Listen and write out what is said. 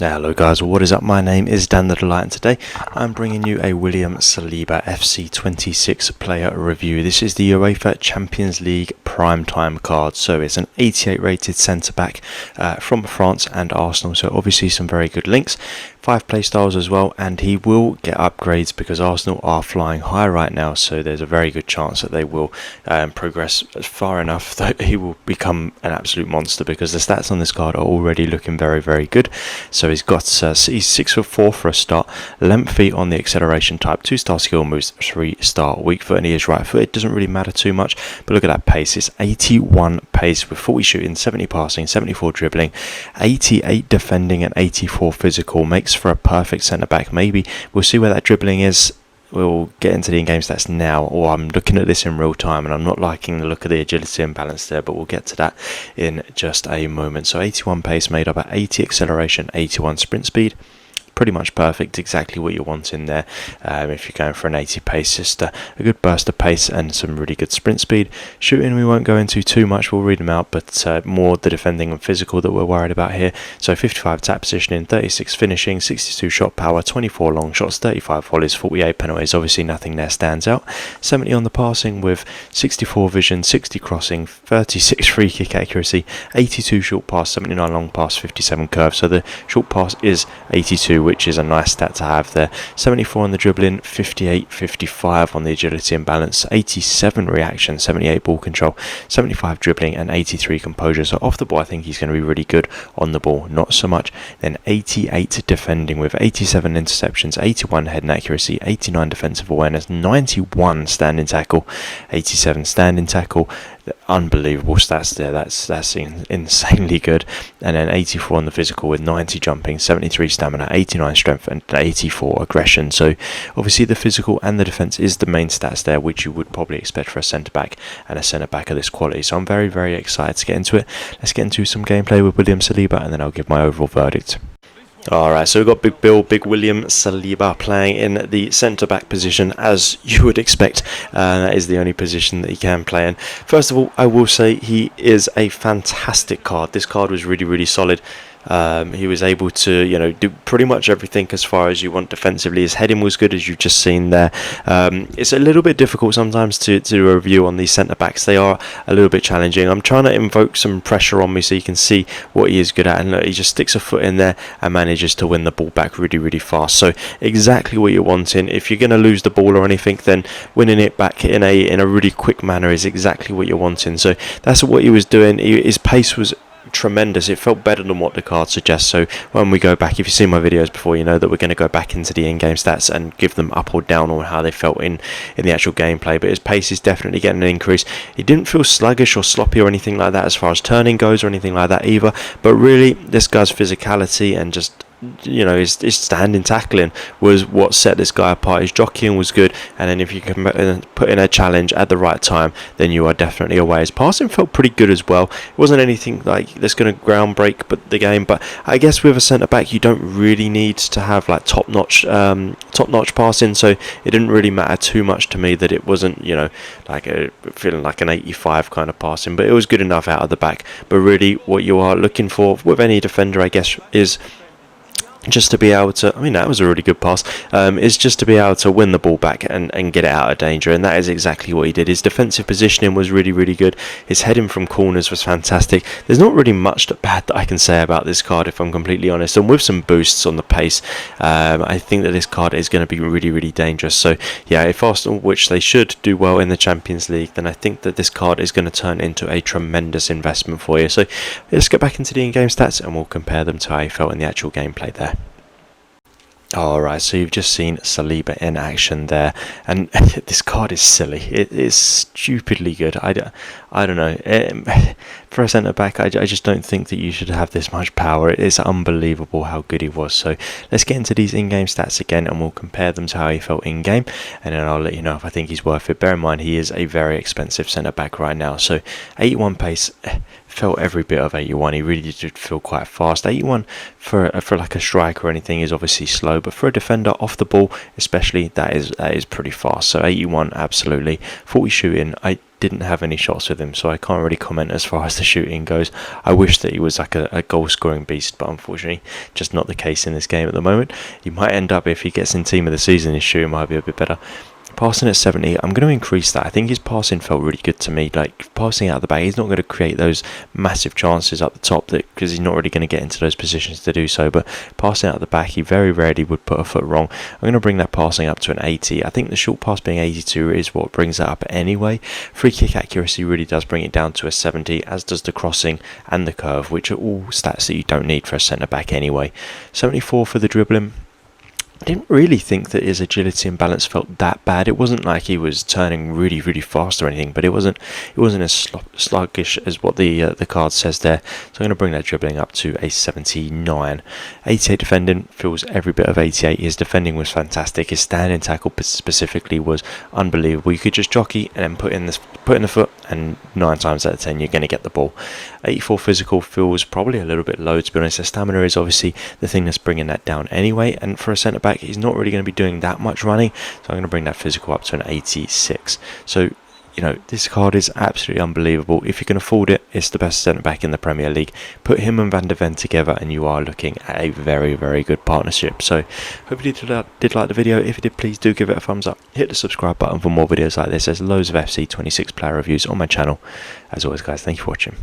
Hello guys, what is up? My name is Dan the Delight, and today I'm bringing you a William Saliba FC 26 player review. This is the UEFA Champions League Primetime card, so it's an 88 rated centre back from France and Arsenal, so obviously some very good links. 5 play styles as well, and he will get upgrades because Arsenal are flying high right now, so there's a very good chance that they will progress far enough that he will become an absolute monster, because the stats on this card are already looking very, very good. So he's got he's 6'4" for a start, length feet on the acceleration type, 2-star skill moves, 3-star weak foot, and he is right foot. It doesn't really matter too much, but look at that pace. It's 81 pace with 40 shooting, 70 passing, 74 dribbling, 88 defending and 84 physical. Makes for a perfect centre back. Maybe we'll see where that dribbling is. We'll get into the in-game stats now, or I'm looking at this in real time and I'm not liking the look of the agility and balance there, but we'll get to that in just a moment. So 81 pace made up at 80 acceleration, 81 sprint speed. Pretty much perfect, exactly what you want in there. If you're going for an 80 pace, just a good burst of pace and some really good sprint speed. Shooting we won't go into too much, we'll read them out, but more the defending and physical that we're worried about here. So 55 tap positioning, 36 finishing, 62 shot power, 24 long shots, 35 volleys, 48 penalties. Obviously nothing there stands out. 70 on the passing with 64 vision, 60 crossing, 36 free kick accuracy, 82 short pass, 79 long pass, 57 curve. So the short pass is 82, which is a nice stat to have there. 74 on the dribbling, 58, 55 on the agility and balance, 87 reaction, 78 ball control, 75 dribbling and 83 composure. So off the ball I think he's going to be really good, on the ball not so much. Then 88 defending with 87 interceptions, 81 head accuracy, 89 defensive awareness, 91 standing tackle, 87 standing tackle. Unbelievable stats there. That's insanely good. And then 84 on the physical with 90 jumping, 73 stamina, 89 strength and 84 aggression. So obviously the physical and the defense is the main stats there, which you would probably expect for a centre back and a centre back of this quality. So I'm very, very excited to get into it. Let's get into some gameplay with William Saliba and then I'll give my overall verdict. Alright, so we've got Big Bill, Big William Saliba playing in the centre-back position, as you would expect. That is the only position that he can play in. First of all, I will say he is a fantastic card. This card was really, really solid. He was able to, do pretty much everything as far as you want defensively. His heading was good, as you've just seen there. It's a little bit difficult sometimes to do a review on these centre-backs. They are a little bit challenging. I'm trying to invoke some pressure on me so you can see what he is good at. And look, he just sticks a foot in there and manages to win the ball back really, really fast. So exactly what you're wanting. If you're going to lose the ball or anything, then winning it back in a really quick manner is exactly what you're wanting. So that's what he was doing. His pace was tremendous. It felt better than what the card suggests. So when we go back, if you've seen my videos before, you know that we're going to go back into the in-game stats and give them up or down on how they felt in the actual gameplay. But his pace is definitely getting an increase. He didn't feel sluggish or sloppy or anything like that as far as turning goes or anything like that either, but really this guy's physicality and just his standing tackling was what set this guy apart. His jockeying was good, and then if you can put in a challenge at the right time, then you are definitely away. His passing felt pretty good as well. It wasn't anything like that's going to ground break the game, but I guess with a centre back you don't really need to have like top notch passing, so it didn't really matter too much to me that it wasn't feeling like an 85 kind of passing, but it was good enough out of the back. But really what you are looking for with any defender, I guess, is just to be able to, that was a really good pass, is just to be able to win the ball back and get it out of danger, and that is exactly what he did. His defensive positioning was really, really good. His heading from corners was fantastic. There's not really much bad that I can say about this card, if I'm completely honest, and with some boosts on the pace, I think that this card is going to be really, really dangerous. So yeah, if Arsenal, which they should do well in the Champions League, then I think that this card is going to turn into a tremendous investment for you. So let's get back into the in-game stats and we'll compare them to how he felt in the actual gameplay there. Alright, so you've just seen Saliba in action there, and this card is silly. It is stupidly good. I don't know. For a centre-back, I just don't think that you should have this much power. It is unbelievable how good he was. So let's get into these in-game stats again, and we'll compare them to how he felt in-game, and then I'll let you know if I think he's worth it. Bear in mind, he is a very expensive centre-back right now. So 81 pace, felt every bit of 81. He really did feel quite fast. 81 for like a striker or anything is obviously slow, but for a defender off the ball especially, that is pretty fast. So 81 absolutely. 40 shooting, didn't have any shots with him, so I can't really comment as far as the shooting goes. I wish that he was like a goal scoring beast, but unfortunately just not the case in this game at the moment. He might end up, if he gets in team of the season, his shooting might be a bit better. Passing at 70, I'm going to increase that. I think his passing felt really good to me. Like, passing out of the back, he's not going to create those massive chances up the top because he's not really going to get into those positions to do so. But passing out of the back, he very rarely would put a foot wrong. I'm going to bring that passing up to an 80. I think the short pass being 82 is what brings that up anyway. Free kick accuracy really does bring it down to a 70, as does the crossing and the curve, which are all stats that you don't need for a centre back anyway. 74 for the dribbling. I didn't really think that his agility and balance felt that bad. It wasn't like he was turning really, really fast or anything, but it wasn't as sluggish as what the card says there. So I'm going to bring that dribbling up to a 79. 88 defending, feels every bit of 88. His defending was fantastic. His standing tackle specifically was unbelievable. You could just jockey and then put in the foot, and 9 times out of 10 you're going to get the ball. 84 physical feels probably a little bit low, to be honest. The stamina is obviously the thing that's bringing that down anyway, and for a centre back he's not really going to be doing that much running, so I'm going to bring that physical up to an 86. So, you know, this card is absolutely unbelievable. If you can afford it, it's the best centre back in the Premier League. Put him and Van de Ven together and you are looking at a very, very good partnership. So hopefully you did like the video. If you did, please do give it a thumbs up. Hit the subscribe button for more videos like this. There's loads of FC26 player reviews on my channel. As always, guys, thank you for watching.